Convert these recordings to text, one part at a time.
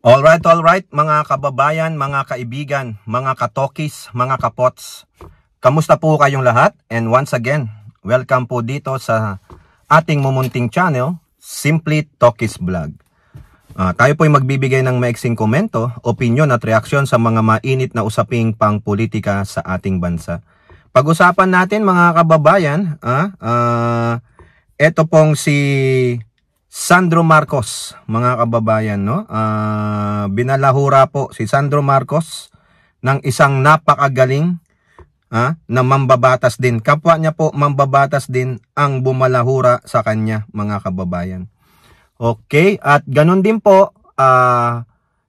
All right, mga kababayan, mga kaibigan, mga katokis, mga kapots. Kamusta po kayong lahat? And once again, welcome po dito sa ating mumunting channel, Simply Tokis Vlog. Tayo po ay magbibigay ng maiksing komento, opinion at reaksyon sa mga mainit na usaping pang-politika sa ating bansa. Pag-usapan natin mga kababayan, eto pong si Sandro Marcos, mga kababayan, no? Binalahura po si Sandro Marcos ng isang napakagaling na mambabatas din. Kapwa niya po mambabatas din ang bumalahura sa kanya, mga kababayan. Okay, at ganun din po,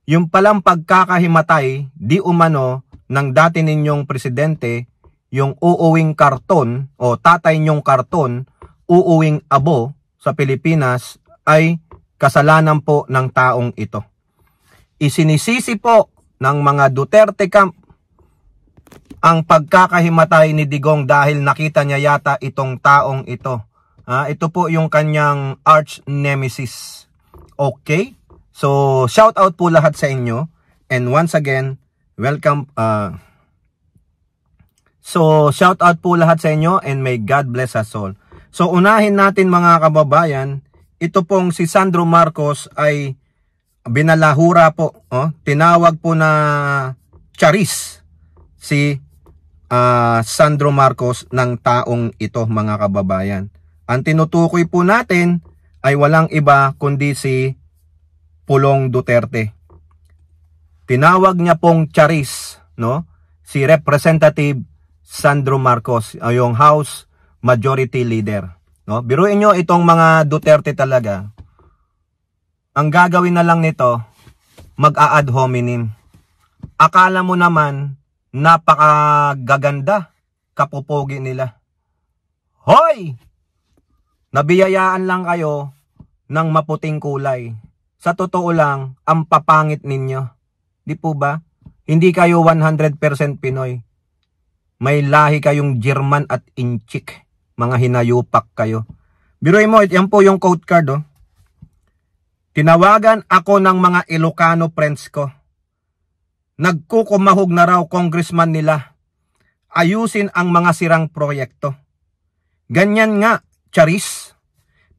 yung palang pagkakahimatay, di umano, ng dati ninyong presidente, yung uuwing karton o tatay nyong karton, uuwing abo sa Pilipinas, ay kasalanan po ng taong ito. Isinisisi po ng mga Duterte camp ang pagkakahimatay ni Digong dahil nakita niya yata itong taong ito. Ito po yung kanyang arch nemesis. Okay? So, shout out po lahat sa inyo. And once again, welcome. So, shout out po lahat sa inyo and may God bless us all. So, unahin natin mga kababayan, ito pong si Sandro Marcos ay binalahura po, tinawag po na charis si Sandro Marcos ng taong ito, mga kababayan. Ang tinutukoy po natin ay walang iba kundi si Pulong Duterte. Tinawag niya pong charis, no? Si Representative Sandro Marcos, yung House Majority Leader. No? Biruin nyo itong mga Duterte talaga. Ang gagawin na lang nito, mag-a-ad hominem. Akala mo naman, napakagaganda, kapupogi nila. Hoy! Nabiyayaan lang kayo ng maputing kulay. Sa totoo lang, ang papangit ninyo. Di po ba? Hindi kayo 100% Pinoy. May lahi kayong German at Inchik. Mga hinayupak kayo. Biruin mo, yan po yung quote card. Tinawagan ako ng mga Ilocano friends ko. Nagkukumahog na raw congressman nila. Ayusin ang mga sirang proyekto. Ganyan nga, charis.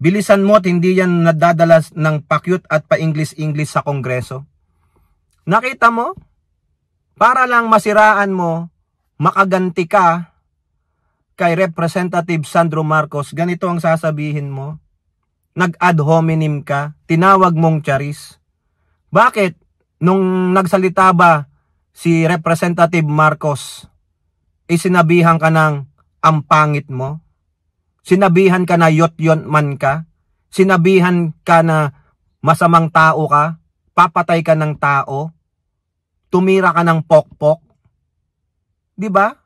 Bilisan mo at hindi yan nadadala ng pakyut at pa-English-English sa kongreso. Nakita mo? Para lang masiraan mo, makaganti ka kay Representative Sandro Marcos, ganito ang sasabihin mo. Nag-ad hominem ka, tinawag mong charis. Bakit? Nung nagsalita ba si Representative Marcos, sinabihan ka ng ang pangit mo? Sinabihan ka na yot-yon man ka? Sinabihan ka na masamang tao ka? Papatay ka ng tao? Tumira ka ng pokpok? Di ba?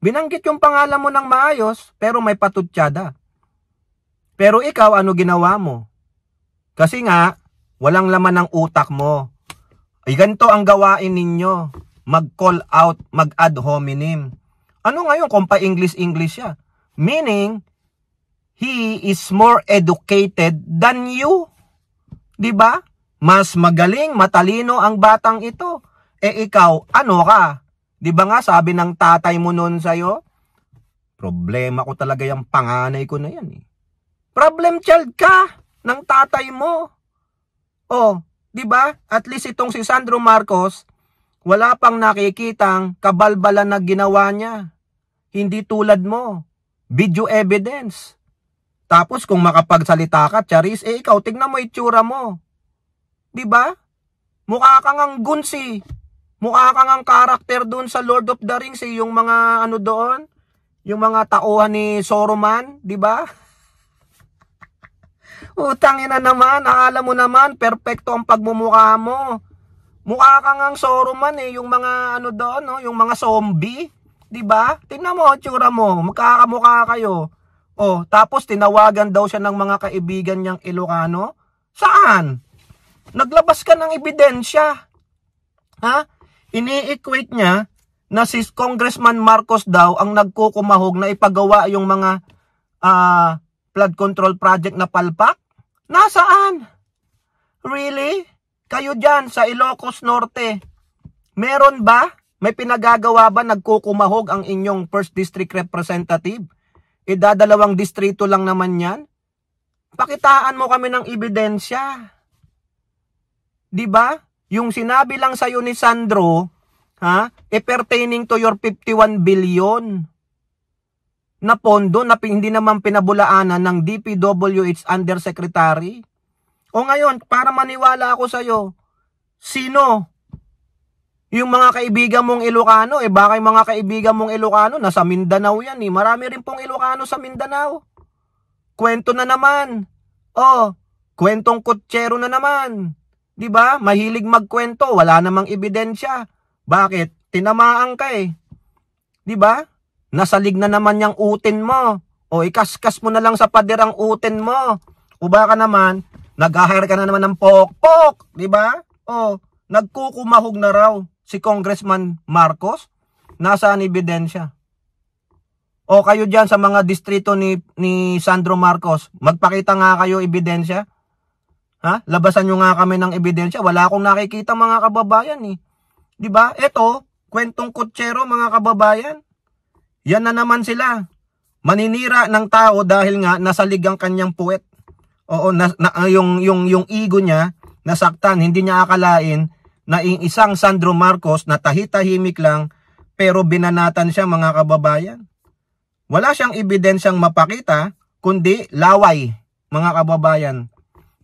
Binanggit yung pangalan mo ng maayos, pero may patutsada. Pero ikaw, ano ginawa mo? Kasi nga, walang laman ng utak mo. Ay, ganito ang gawain ninyo. Mag-call out, mag-ad hominem. Ano ngayon kung pa-English-English siya? Meaning, he is more educated than you. Diba? Mas magaling, matalino ang batang ito. Ikaw, ano ka? Di ba nga sabi ng tatay mo noon sa'yo? Problema ko talaga yung panganay ko na yan. Problem child ka ng tatay mo. Di ba? At least itong si Sandro Marcos, wala pang nakikitang kabalbalan na ginawa niya. Hindi tulad mo. Video evidence. Tapos kung makapagsalita ka, charis, ikaw, tignan mo itsura mo. Di ba? Mukha kang ang gunsi. Mukha kang ang karakter doon sa Lord of the Rings, yung mga ano doon, yung mga tauhan ni Saruman, di ba? Utangin na naman, akala mo naman, perfecto ang pagmumukha mo. Mukha kang ang Saruman yung mga ano doon, yung mga zombie, di ba? Tingnan mo, tsura mo, magkakamukha kayo. Tapos tinawagan daw siya ng mga kaibigan niyang Ilocano. Saan? Naglabas ka ng ebidensya. Ini-equate niya na si Congressman Marcos daw ang nagkukumahog na ipagawa yung mga flood control project na palpak. Nasaan? Really? Kayo dyan sa Ilocos Norte, meron ba? May pinagagawa ba? Nagkukumahog ang inyong 1st District Representative? Idadalawang distrito lang naman yan. Pakitaan mo kami ng ebidensya. Diba? Yung sinabi lang sa'yo ni Sandro, pertaining to your 51 billion na pondo na hindi naman pinabulaanan ng DPWH Undersecretary. O ngayon, para maniwala ako sa'yo, sino? Yung mga kaibigan mong Ilocano, baka yung mga kaibigan mong Ilocano, nasa Mindanao yan Marami rin pong Ilocano sa Mindanao. Kwento na naman. Kwentong kutsero na naman. Diba? Mahilig magkwento, wala namang ebidensya. Bakit? Tinamaan ka Diba? Nasalig na naman yung utin mo. Ikaskas mo na lang sa pader ang utin mo. O baka naman, nag-hire ka na naman ng pokpok. Diba? Nagkukumahog na raw si Congressman Marcos. Nasaan ebidensya? Kayo dyan sa mga distrito ni Sandro Marcos, magpakita nga kayo ebidensya. Labasan nyo nga kami ng ebidensya. Wala akong nakikita mga kababayan Diba? Ito, kwentong kutsero mga kababayan. Yan na naman sila. Maninira ng tao dahil nga nasalig ang kanyang puwet. Yung ego niya nasaktan. Hindi niya akalain na isang Sandro Marcos na tahitahimik lang pero binanatan siya mga kababayan. Wala siyang ebidensyang mapakita kundi laway mga kababayan.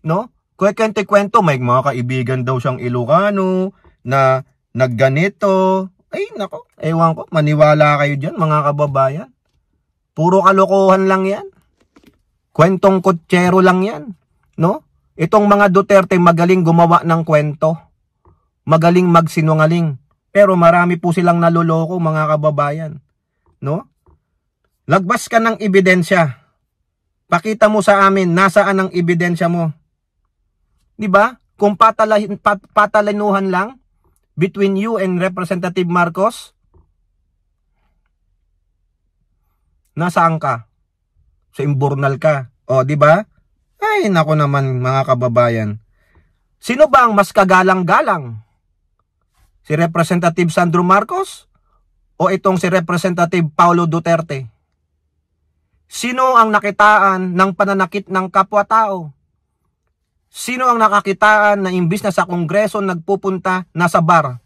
No? Kwento, may mga kaibigan daw siyang Ilocano na nagganito. Ay nako, ewan ko, maniwala kayo dyan mga kababayan. Puro kalokohan lang yan. Kwentong kutsero lang yan. No? Itong mga Duterte magaling gumawa ng kwento. Magaling magsinungaling. Pero marami po silang naloloko mga kababayan. No? Lagbas ka ng ebidensya. Pakita mo sa amin nasaan ang ebidensya mo. 'Di ba? Kung patalinuhan lang between you and Representative Marcos, nasaan ka? Sa imburnal ka. 'Di ba? Ay, nako naman mga kababayan. Sino ba ang mas kagalang-galang? Si Representative Sandro Marcos o itong si Representative Paulo Duterte? Sino ang nakitaan ng pananakit ng kapwa-tao? Sino ang nakakitaan na imbis na sa kongreso nagpupunta nasa bar?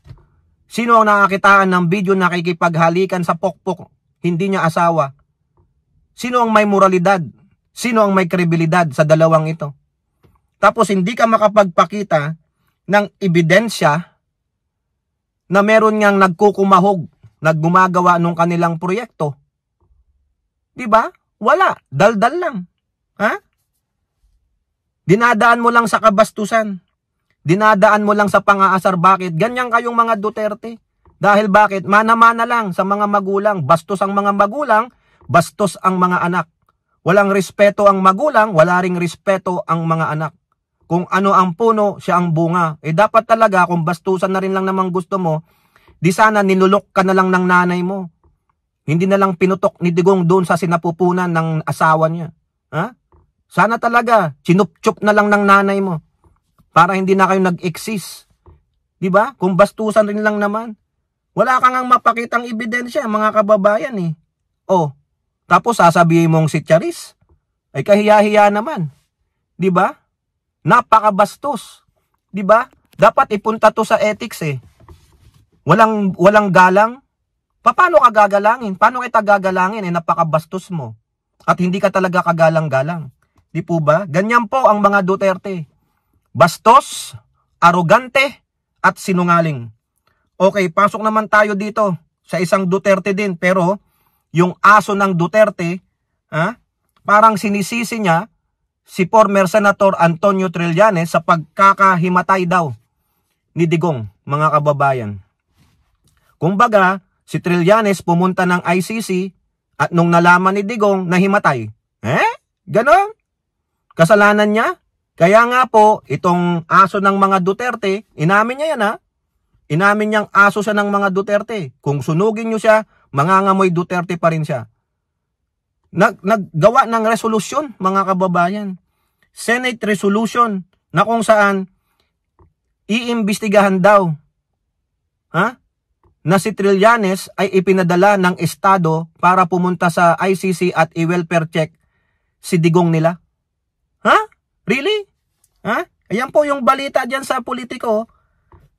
Sino ang nakakitaan ng video nakikipaghalikan sa pokpok, hindi niya asawa? Sino ang may moralidad? Sino ang may kredibilidad sa dalawang ito? Tapos hindi ka makapagpakita ng ebidensya na meron ngang nagkukumahog, naggumagawa ng kanilang proyekto. Diba? Wala. Daldal lang. Dinadaan mo lang sa kabastusan. Dinadaan mo lang sa pang-aasar. Bakit? Ganyan kayong mga Duterte. Dahil bakit? Mana-mana lang sa mga magulang. Bastos ang mga magulang, bastos ang mga anak. Walang respeto ang magulang, wala ring respeto ang mga anak. Kung ano ang puno, siya ang bunga. Dapat talaga kung bastusan na rin lang namang gusto mo, di sana nilulok ka na lang ng nanay mo. Hindi na lang pinutok ni Digong doon sa sinapupunan ng asawa niya. Sana talaga, chinup-chup na lang ng nanay mo. Para hindi na kayo nag-exist. Diba? Kung bastusan rin lang naman. Wala kang mapakitang ebidensya, mga kababayan Tapos sasabihin mong si Charis, ay kahiya-hiya naman. Diba? Napakabastos. Diba? Dapat ipunta to sa ethics Walang galang. Paano ka gagalangin? Paano kita gagalangin? Napakabastos mo. At hindi ka talaga kagalang-galang. Di po ba? Ganyan po ang mga Duterte. Bastos, arogante, at sinungaling. Okay, pasok naman tayo dito sa isang Duterte din. Pero yung aso ng Duterte, parang sinisisi niya si former Senator Antonio Trillanes sa pagkakahimatay daw ni Digong, mga kababayan. Kumbaga, si Trillanes pumunta ng ICC at nung nalaman ni Digong nahimatay. Ganon? Kasalanan niya? Kaya nga po, itong aso ng mga Duterte, inamin niya yan Inamin niyang aso siya ng mga Duterte. Kung sunugin niyo siya, mangangamoy Duterte pa rin siya. Naggawa ng resolusyon, mga kababayan. Senate resolution na kung saan iimbestigahan daw, na si Trillanes ay ipinadala ng Estado para pumunta sa ICC at i-welfare check si Digong nila. Really? Ayan po yung balita dyan sa politiko.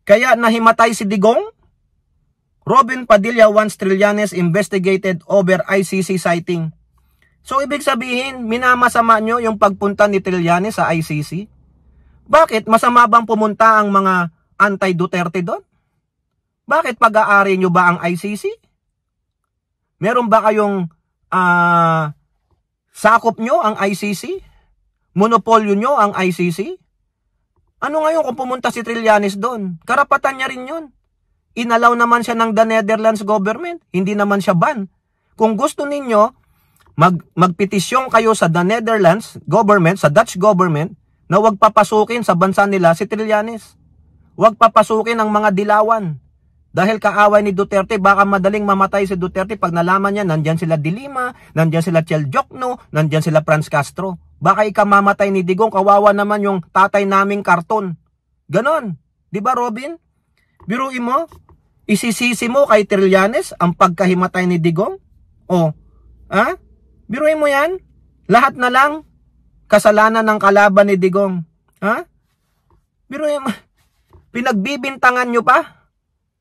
Kaya nahimatay si Digong. Robin Padilla wants Trillanes investigated over ICC sighting. So ibig sabihin, minamasama nyo yung pagpunta ni Trillanes sa ICC? Bakit? Masama bang pumunta ang mga anti-Duterte doon? Bakit pag-aari nyo ba ang ICC? Meron ba kayong sakop nyo ang ICC? Monopolyo nyo ang ICC? Ano ngayon kung pumunta si Trillanes doon? Karapatan niya rin yun. Inalaw naman siya ng the Netherlands government. Hindi naman siya ban. Kung gusto ninyo, magpetisyon kayo sa the Netherlands government, sa Dutch government, na huwag papasukin sa bansa nila si Trillanes. Huwag papasukin ang mga dilawan. Dahil kaaway ni Duterte, baka madaling mamatay si Duterte pag nalaman niya, nandyan sila De Lima, nandyan sila Chel Jokno, nandyan sila Franz Castro. Baka ikamamatay ni Digong, kawawa naman yung tatay naming karton. Ganon. Di ba, Robin? Biruin mo, isisisi mo kay Trillanes ang pagkahimatay ni Digong? Biruin mo yan? Lahat na lang kasalanan ng kalaban ni Digong. Biruin mo. Pinagbibintangan nyo pa?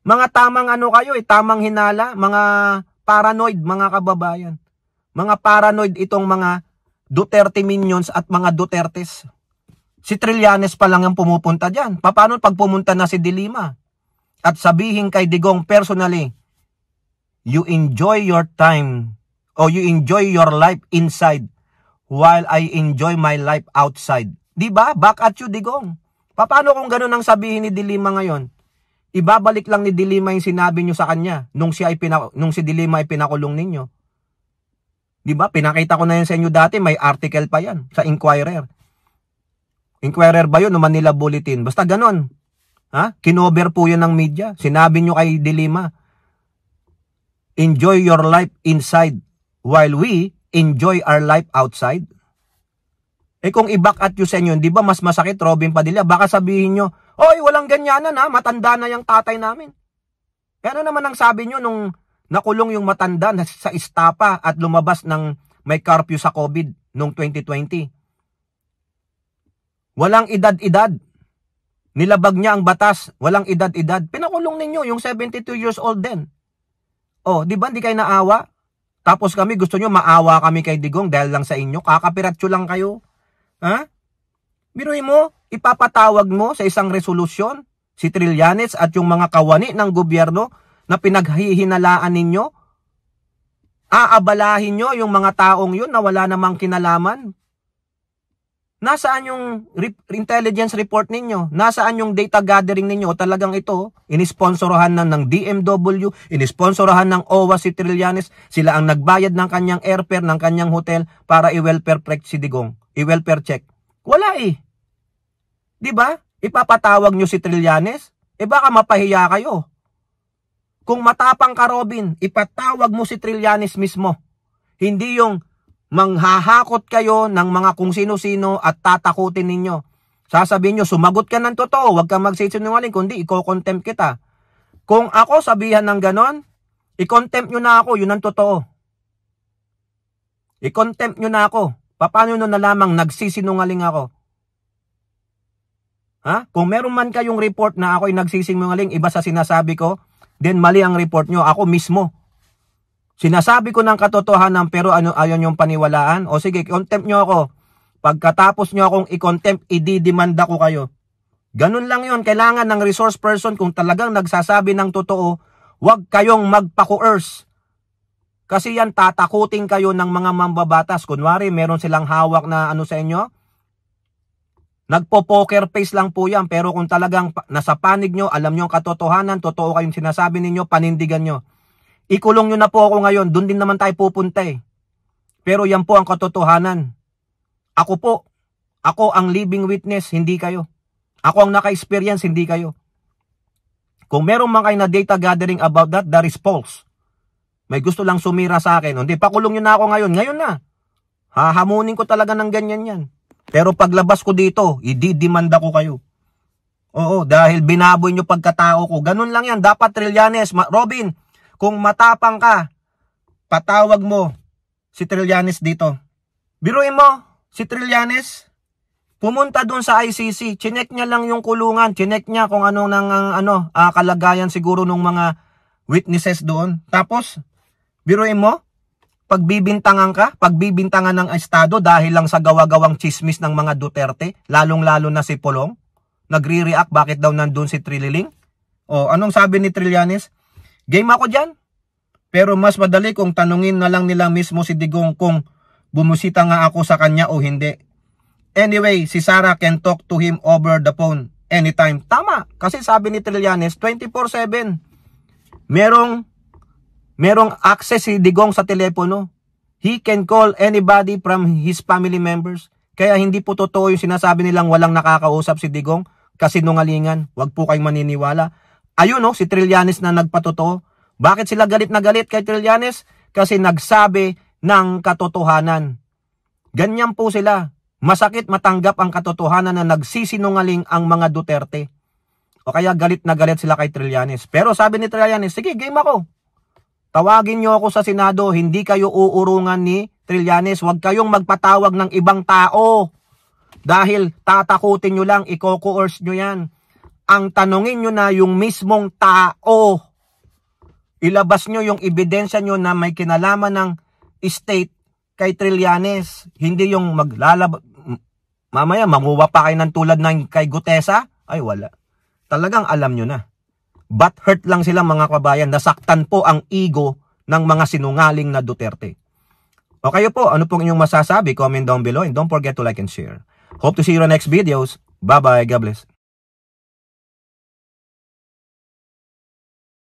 Mga tamang kayo, tamang hinala, mga paranoid, mga kababayan. Mga paranoid itong mga Duterte minions at mga Dutertes. Si Trillanes pa lang ang pumupunta dyan. Paano pag pumunta na si De Lima? At sabihin kay Digong personally, you enjoy your time or you enjoy your life inside while I enjoy my life outside. Diba? Back at you, Digong. Paano kung gano'n ang sabihin ni De Lima ngayon? Ibabalik lang ni De Lima yung sinabi nyo sa kanya nung si De Lima ay pinakulong ninyo. Diba? Pinakita ko na yan sa inyo dati, may article pa yan sa Inquirer. Inquirer ba yun o Manila Bulletin? Basta ganon. Kinover po yan ng media. Sinabi nyo kay De Lima, enjoy your life inside while we enjoy our life outside. Kung i-back at you sa inyo, di ba mas masakit, Robin Padilla? Baka sabihin nyo, oy, walang ganyanan matanda na yung tatay namin. Ano naman ang sabi nyo nung nakulong yung matanda sa Istapa at lumabas ng may curfew sa COVID noong 2020? Walang edad-edad. Nilabag niya ang batas, walang edad-edad. Pinakulong ninyo yung 72 years old din. Di ba hindi kayo naawa? Tapos kami, gusto nyo maawa kami kay Digong dahil lang sa inyo. Kakapiratso lang kayo. Biruin mo, ipapatawag mo sa isang resolusyon si Trillanes at yung mga kawani ng gobyerno na pinaghihinalaan ninyo? Aabalahin nyo yung mga taong yun na wala namang kinalaman? Nasaan yung intelligence report ninyo? Nasaan yung data gathering ninyo? Talagang ito, inisponsorohan na ng DMW, inisponsorohan ng OWA si Trillanes. Sila ang nagbayad ng kanyang airfare, ng kanyang hotel para i-welfare check si Digong. I-welfare check. Wala Diba? Ipapatawag nyo si Trillanes? Baka mapahiya kayo. Kung matapang ka, Robin, ipatawag mo si Trillanes mismo. Hindi yung manghahakot kayo ng mga kung sino-sino at tatakutin ninyo. Sasabihin nyo, sumagot ka ng totoo, huwag kang magsisinungaling, kundi iko-contempt kita. Kung ako sabihan ng ganon, i-contempt nyo na ako, yun ang totoo. I-contempt nyo na ako. Paano nyo nalamang nagsisinungaling ako? Kung meron man kayong report na ako'y nagsisinungaling, iba sa sinasabi ko, then mali ang report nyo, ako mismo. Sinasabi ko ng katotohanan pero ayaw nyong paniwalaan. O sige, contempt nyo ako. Pagkatapos nyo akong i-contempt, ididimanda ko kayo. Ganun lang yon. Kailangan ng resource person kung talagang nagsasabi ng totoo, huwag kayong magpa-coerce. Kasi yan, tatakutin kayo ng mga mambabatas. Kunwari, meron silang hawak na sa inyo. Nagpo-poker face lang po yan. Pero kung talagang nasa panig nyo, alam nyo ang katotohanan, totoo kayong sinasabi ninyo, panindigan nyo. Ikulong nyo na po ako ngayon, doon din naman tayo pupunta Pero yan po ang katotohanan. Ako ang living witness, hindi kayo. Ako ang naka-experience, hindi kayo. Kung meron man kayo na data gathering about that is false. May gusto lang sumira sa akin. Hindi, pakulong nyo na ako ngayon. Ngayon na. Hahamunin ko talaga ng ganyan yan. Pero paglabas ko dito, ididimanda ko kayo. Oo, dahil binaboy nyo pagkatao ko. Ganun lang yan. Dapat Trillanes, Robin, kung matapang ka, patawag mo si Trillanes dito. Biruin mo, si Trillanes, pumunta dun sa ICC, chinek niya lang yung kulungan, chinek niya kung ano nang kalagayan siguro ng mga witnesses doon. Tapos, biruin mo, pagbibintangan ng estado dahil lang sa gawa-gawang chismis ng mga Duterte, lalong-lalo na si Pulong, nagre-react bakit daw nandun si Trililing. O, anong sabi ni Trillanes? Game ako dyan. Pero mas madali kung tanungin na lang nila mismo si Digong kung bumusita nga ako sa kanya o hindi. Anyway, si Sara can talk to him over the phone anytime. Tama, kasi sabi ni Trillanes, 24/7. Merong access si Digong sa telepono. He can call anybody from his family members. Kaya hindi po totoo yung sinasabi nilang walang nakakausap si Digong. Kasinungalingan. Huwag po kayong maniniwala. Ayun si Trillanes na nagpatotoo. Bakit sila galit na galit kay Trillanes? Kasi nagsabi ng katotohanan. Ganyan po sila. Masakit matanggap ang katotohanan na nagsisinungaling ang mga Duterte. O kaya galit na galit sila kay Trillanes. Pero sabi ni Trillanes, sige, game ako. Tawagin nyo ako sa Senado, hindi kayo uurungan ni Trillanes. Huwag kayong magpatawag ng ibang tao. Dahil tatakutin nyo lang, i-coerce nyo yan. Ang tanungin nyo na yung mismong tao. Ilabas nyo yung ebidensya nyo na may kinalaman ng state kay Trillanes. Hindi yung mamaya manguwa pa kayo ng tulad ng kay Gutesa. Ay wala. Talagang alam nyo na. But hurt lang sila mga kabayan. Nasaktan po ang ego ng mga sinungaling na Duterte. O kayo po, ano pong inyong masasabi? Comment down below and don't forget to like and share. Hope to see you in the next videos. Bye-bye. God bless.